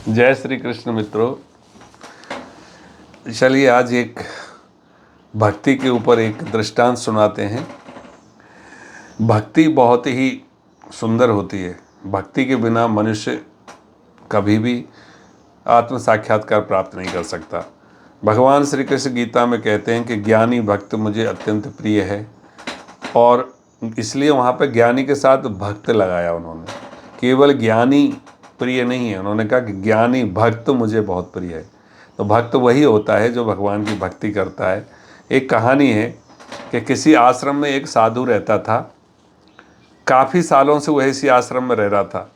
जय श्री कृष्ण मित्रों। चलिए आज एक भक्ति के ऊपर एक दृष्टांत सुनाते हैं। भक्ति बहुत ही सुंदर होती है। भक्ति के बिना मनुष्य कभी भी आत्म साक्षात्कार प्राप्त नहीं कर सकता। भगवान श्री कृष्ण गीता में कहते हैं कि ज्ञानी भक्त मुझे अत्यंत प्रिय है, और इसलिए वहाँ पे ज्ञानी के साथ भक्त लगाया उन्होंने। केवल ज्ञानी प्रिय नहीं है, उन्होंने कहा कि ज्ञानी भक्त मुझे बहुत प्रिय है। तो भक्त वही होता है जो भगवान की भक्ति करता है। एक कहानी है कि किसी आश्रम में एक साधु रहता था। काफ़ी सालों से वह इसी आश्रम में रह रहा था।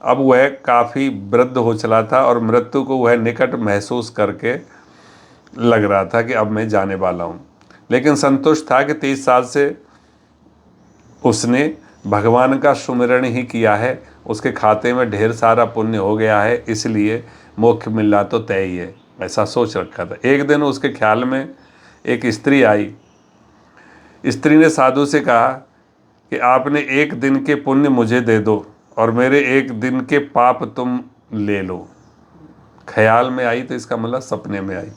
अब वह काफ़ी वृद्ध हो चला था और मृत्यु को वह निकट महसूस करके लग रहा था कि अब मैं जाने वाला हूँ। लेकिन संतुष्ट था कि 30 साल से उसने भगवान का सुमिरन ही किया है, उसके खाते में ढेर सारा पुण्य हो गया है, इसलिए मोक्ष मिलना तो तय ही है, ऐसा सोच रखा था। एक दिन उसके ख्याल में एक स्त्री आई। स्त्री ने साधु से कहा कि आपने एक दिन के पुण्य मुझे दे दो और मेरे एक दिन के पाप तुम ले लो। ख्याल में आई तो इसका मतलब सपने में आई।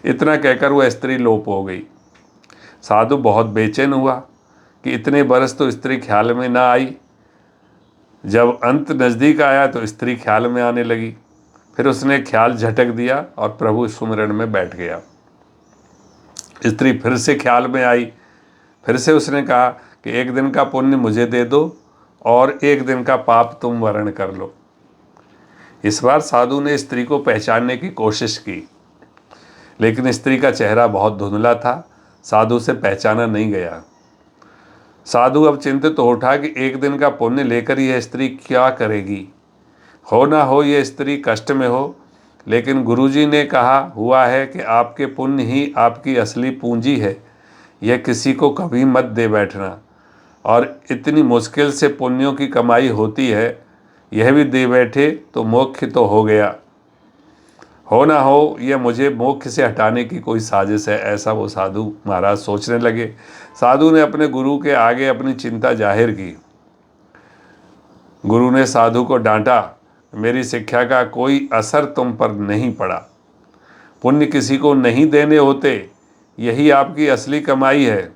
इतना कहकर वह स्त्री लोप हो गई। साधु बहुत बेचैन हुआ कि इतने बरस तो स्त्री ख्याल में ना आई। जब अंत नज़दीक आया तो स्त्री ख्याल में आने लगी। फिर उसने ख्याल झटक दिया और प्रभु सुमिरन में बैठ गया। स्त्री फिर से ख्याल में आई। फिर से उसने कहा कि एक दिन का पुण्य मुझे दे दो और एक दिन का पाप तुम वरण कर लो। इस बार साधु ने स्त्री को पहचानने की कोशिश की, लेकिन स्त्री का चेहरा बहुत धुंधला था, साधु से पहचाना नहीं गया। साधु अब चिंतित हो उठा कि एक दिन का पुण्य लेकर यह स्त्री क्या करेगी। हो ना हो यह स्त्री कष्ट में हो, लेकिन गुरुजी ने कहा हुआ है कि आपके पुण्य ही आपकी असली पूंजी है, यह किसी को कभी मत दे बैठना। और इतनी मुश्किल से पुण्यों की कमाई होती है, यह भी दे बैठे तो मोक्ष तो हो गया। हो ना हो यह मुझे मोक्ष से हटाने की कोई साजिश है, ऐसा वो साधु महाराज सोचने लगे। साधु ने अपने गुरु के आगे अपनी चिंता जाहिर की। गुरु ने साधु को डांटा, मेरी शिक्षा का कोई असर तुम पर नहीं पड़ा। पुण्य किसी को नहीं देने होते, यही आपकी असली कमाई है।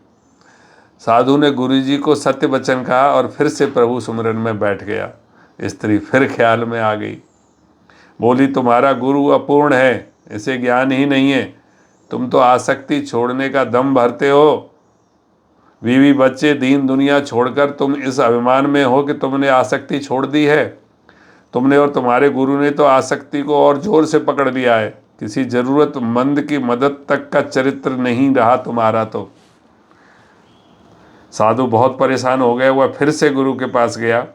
साधु ने गुरुजी को सत्य वचन कहा और फिर से प्रभु सुमिरन में बैठ गया। स्त्री फिर ख्याल में आ गई। बोली, तुम्हारा गुरु अपूर्ण है, इसे ज्ञान ही नहीं है। तुम तो आसक्ति छोड़ने का दम भरते हो। बीवी बच्चे दीन दुनिया छोड़कर तुम इस अभिमान में हो कि तुमने आसक्ति छोड़ दी है। तुमने और तुम्हारे गुरु ने तो आसक्ति को और जोर से पकड़ लिया है। किसी जरूरतमंद की मदद तक का चरित्र नहीं रहा तुम्हारा तो। साधु बहुत परेशान हो गया। वह फिर से गुरु के पास गया।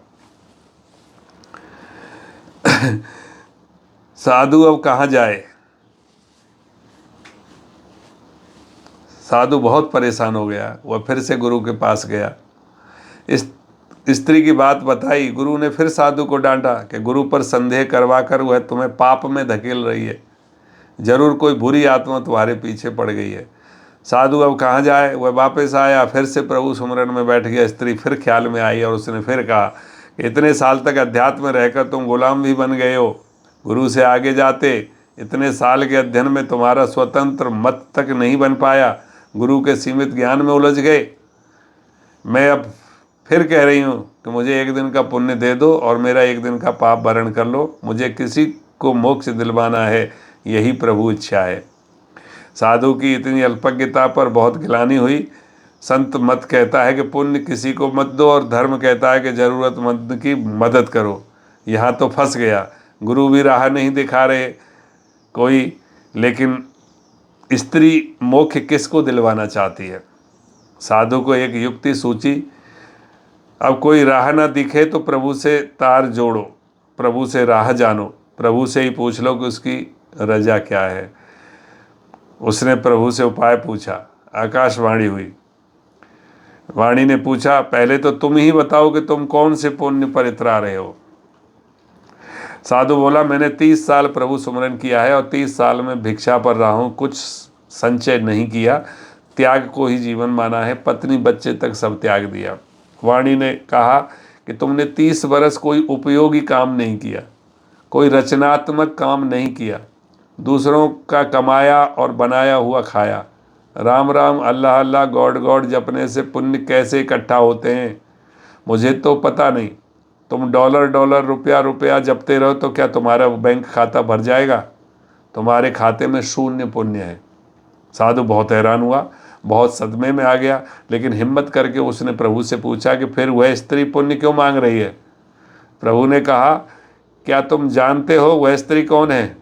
साधु अब कहाँ जाए। साधु बहुत परेशान हो गया। वह फिर से गुरु के पास गया। इस स्त्री की बात बताई। गुरु ने फिर साधु को डांटा कि गुरु पर संदेह करवा कर वह तुम्हें पाप में धकेल रही है। जरूर कोई बुरी आत्मा तुम्हारे पीछे पड़ गई है। साधु अब कहाँ जाए। वह वापस आया, फिर से प्रभु सुमिरन में बैठ गया। स्त्री फिर ख्याल में आई और उसने फिर कहा कि इतने साल तक अध्यात्म में रहकर तुम गुलाम भी बन गए हो। गुरु से आगे जाते इतने साल के अध्ययन में तुम्हारा स्वतंत्र मत तक नहीं बन पाया। गुरु के सीमित ज्ञान में उलझ गए। मैं अब फिर कह रही हूँ कि मुझे एक दिन का पुण्य दे दो और मेरा एक दिन का पाप भरण कर लो। मुझे किसी को मोक्ष दिलवाना है, यही प्रभु इच्छा है। साधु की इतनी अल्पज्ञता पर बहुत गिलानी हुई। संत मत कहता है कि पुण्य किसी को मत दो और धर्म कहता है कि ज़रूरतमंद की मदद करो। यहाँ तो फंस गया। गुरु भी राह नहीं दिखा रहे कोई, लेकिन स्त्री मोक्ष किसको दिलवाना चाहती है। साधु को एक युक्ति सूची। अब कोई राह ना दिखे तो प्रभु से तार जोड़ो, प्रभु से राह जानो, प्रभु से ही पूछ लो कि उसकी रजा क्या है। उसने प्रभु से उपाय पूछा। आकाशवाणी हुई। वाणी ने पूछा, पहले तो तुम ही बताओ कि तुम कौन से पुण्य पर इतरा रहे हो। साधु बोला, मैंने 30 साल प्रभु सुमिरन किया है और 30 साल में भिक्षा पर रहा हूँ, कुछ संचय नहीं किया, त्याग को ही जीवन माना है, पत्नी बच्चे तक सब त्याग दिया। वाणी ने कहा कि तुमने 30 बरस कोई उपयोगी काम नहीं किया, कोई रचनात्मक काम नहीं किया, दूसरों का कमाया और बनाया हुआ खाया। राम राम अल्लाह अल्लाह गॉड गॉड जपने से पुण्य कैसे इकट्ठा होते हैं मुझे तो पता नहीं। तुम डॉलर डॉलर रुपया रुपया जपते रहो तो क्या तुम्हारा बैंक खाता भर जाएगा? तुम्हारे खाते में शून्य पुण्य है। साधु बहुत हैरान हुआ, बहुत सदमे में आ गया, लेकिन हिम्मत करके उसने प्रभु से पूछा कि फिर वह स्त्री पुण्य क्यों मांग रही है? प्रभु ने कहा, क्या तुम जानते हो वह स्त्री कौन है?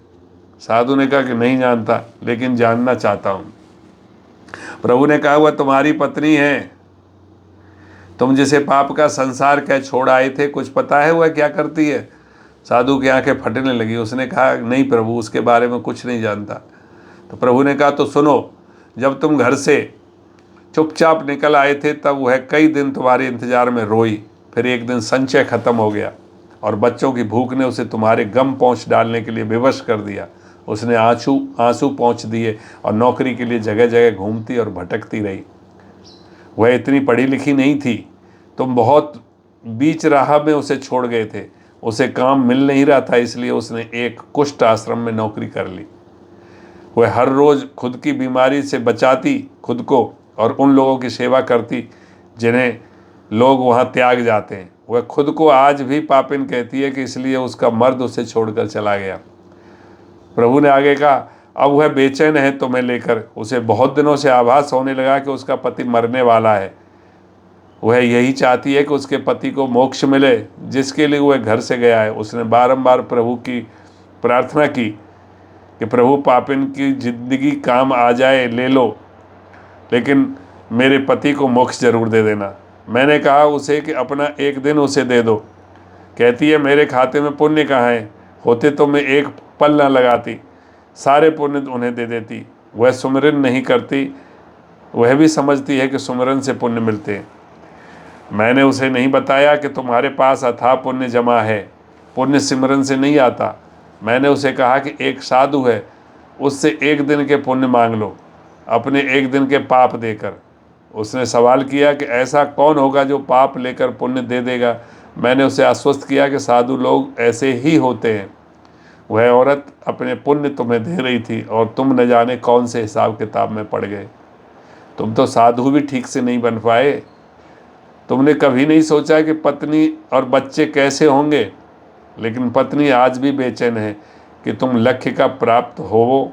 साधु ने कहा कि नहीं जानता, लेकिन जानना चाहता हूँ। प्रभु ने कहा, वह तुम्हारी पत्नी है। तुम जिसे पाप का संसार कह छोड़ आए थे, कुछ पता है वह क्या करती है? साधु की आंखें फटने लगी। उसने कहा, नहीं प्रभु, उसके बारे में कुछ नहीं जानता। तो प्रभु ने कहा, तो सुनो, जब तुम घर से चुपचाप निकल आए थे तब वह कई दिन तुम्हारे इंतजार में रोई। फिर एक दिन संचय खत्म हो गया और बच्चों की भूख ने उसे तुम्हारे गम पहुँच डालने के लिए विवश कर दिया। उसने आंसू पहुँच दिए और नौकरी के लिए जगह जगह घूमती और भटकती रही। वह इतनी पढ़ी लिखी नहीं थी, तुम बहुत बीच राह में उसे छोड़ गए थे। उसे काम मिल नहीं रहा था, इसलिए उसने एक कुष्ठ आश्रम में नौकरी कर ली। वह हर रोज़ खुद की बीमारी से बचाती खुद को और उन लोगों की सेवा करती जिन्हें लोग वहाँ त्याग जाते हैं। वह खुद को आज भी पापिन कहती है कि इसलिए उसका मर्द उसे छोड़कर चला गया। प्रभु ने आगे कहा, अब वह बेचैन है तुम्हें लेकर। उसे बहुत दिनों से आभास होने लगा कि उसका पति मरने वाला है। वह यही चाहती है कि उसके पति को मोक्ष मिले, जिसके लिए वह घर से गया है। उसने बारंबार प्रभु की प्रार्थना की कि प्रभु पापिन की जिंदगी काम आ जाए, ले लो, लेकिन मेरे पति को मोक्ष जरूर दे देना। मैंने कहा उसे कि अपना एक दिन उसे दे दो। कहती है, मेरे खाते में पुण्य कहाँ है? होते तो मैं एक पल न लगाती, सारे पुण्य उन्हें दे देती। वह सुमिरन नहीं करती, वह भी समझती है कि सुमिरन से पुण्य मिलते हैं। मैंने उसे नहीं बताया कि तुम्हारे पास अथाह पुण्य जमा है, पुण्य सिमरन से नहीं आता। मैंने उसे कहा कि एक साधु है, उससे एक दिन के पुण्य मांग लो, अपने एक दिन के पाप देकर। उसने सवाल किया कि ऐसा कौन होगा जो पाप लेकर पुण्य दे देगा? मैंने उसे आश्वस्त किया कि साधु लोग ऐसे ही होते हैं। वह औरत अपने पुण्य तुम्हें दे रही थी और तुम न जाने कौन से हिसाब किताब में पड़ गए। तुम तो साधु भी ठीक से नहीं बन पाए। तुमने कभी नहीं सोचा कि पत्नी और बच्चे कैसे होंगे, लेकिन पत्नी आज भी बेचैन है कि तुम लक्ष्य का प्राप्त होवो।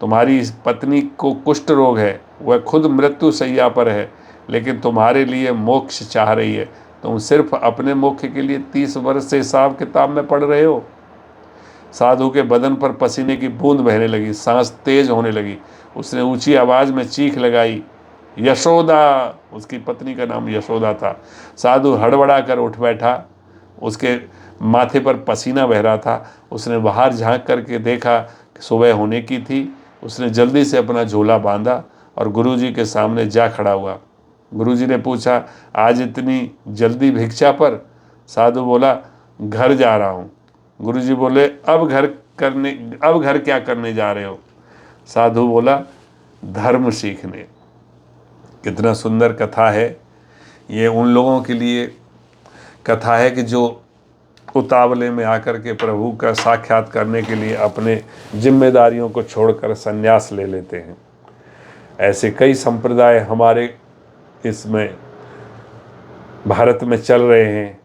तुम्हारी इस पत्नी को कुष्ठ रोग है, वह खुद मृत्यु शैया पर है, लेकिन तुम्हारे लिए मोक्ष चाह रही है। तुम सिर्फ अपने मोक्ष के लिए 30 वर्ष से हिसाब किताब में पड़ रहे हो। साधु के बदन पर पसीने की बूंद बहने लगी, सांस तेज होने लगी। उसने ऊंची आवाज़ में चीख लगाई, यशोदा! उसकी पत्नी का नाम यशोदा था। साधु हड़बड़ा कर उठ बैठा, उसके माथे पर पसीना बह रहा था। उसने बाहर झांक करके देखा कि सुबह होने की थी। उसने जल्दी से अपना झोला बांधा और गुरुजी के सामने जा खड़ा हुआ। गुरुजी ने पूछा, आज इतनी जल्दी भिक्षा पर? साधु बोला, घर जा रहा हूँ। गुरुजी बोले, अब घर क्या करने जा रहे हो? साधु बोला, धर्म सीखने। कितना सुंदर कथा है ये। उन लोगों के लिए कथा है कि जो उतावले में आकर के प्रभु का साक्षात करने के लिए अपने जिम्मेदारियों को छोड़कर संन्यास ले लेते हैं। ऐसे कई संप्रदाय हमारे इसमें भारत में चल रहे हैं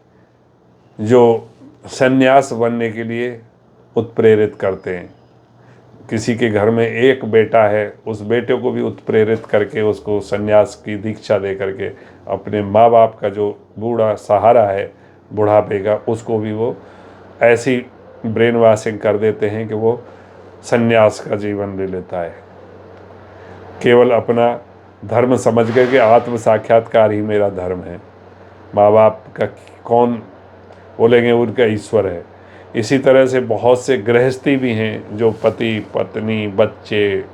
जो संन्यास बनने के लिए उत्प्रेरित करते हैं। किसी के घर में एक बेटा है, उस बेटे को भी उत्प्रेरित करके उसको संन्यास की दीक्षा दे करके अपने माँ बाप का जो बूढ़ा सहारा है बुढ़ापे का, उसको भी वो ऐसी ब्रेन वॉशिंग कर देते हैं कि वो संन्यास का जीवन ले लेता है, केवल अपना धर्म समझ करके आत्म साक्षात्कार ही मेरा धर्म है। माँ बाप का कौन बोलेंगे, उनका ईश्वर है। इसी तरह से बहुत से गृहस्थी भी हैं जो पति पत्नी बच्चे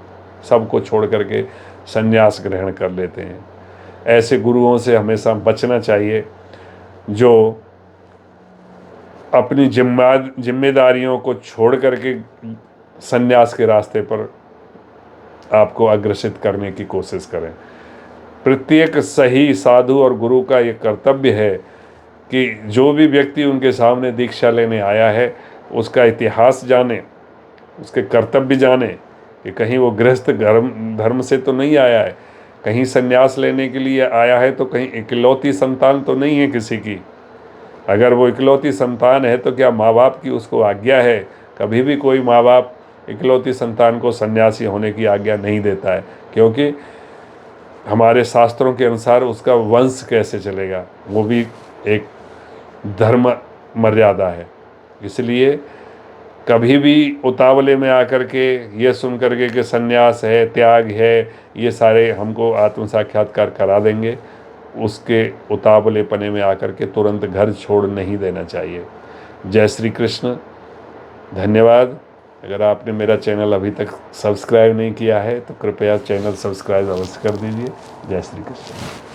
सबको छोड़ करके संन्यास ग्रहण कर लेते हैं। ऐसे गुरुओं से हमेशा बचना चाहिए जो अपनी जिम्मेदारियों को छोड़ करके संन्यास के रास्ते पर आपको अग्रसित करने की कोशिश करें। प्रत्येक सही साधु और गुरु का ये कर्तव्य है कि जो भी व्यक्ति उनके सामने दीक्षा लेने आया है, उसका इतिहास जाने, उसके कर्तव्य जाने कि कहीं वो गृहस्थ धर्म से तो नहीं आया है, कहीं संन्यास लेने के लिए आया है, तो कहीं इकलौती संतान तो नहीं है किसी की। अगर वो इकलौती संतान है तो क्या माँ बाप की उसको आज्ञा है? कभी भी कोई माँ बाप इकलौती संतान को सन्यासी होने की आज्ञा नहीं देता है, क्योंकि हमारे शास्त्रों के अनुसार उसका वंश कैसे चलेगा, वो भी एक धर्म मर्यादा है। इसलिए कभी भी उतावले में आकर के ये सुन करके कि सन्यास है, त्याग है, ये सारे हमको आत्म साक्षात्कार करा देंगे, उसके उतावलेपने में आकर के तुरंत घर छोड़ नहीं देना चाहिए। जय श्री कृष्ण। धन्यवाद। अगर आपने मेरा चैनल अभी तक सब्सक्राइब नहीं किया है तो कृपया चैनल सब्सक्राइब अवश्य कर दीजिए। जय श्री कृष्ण।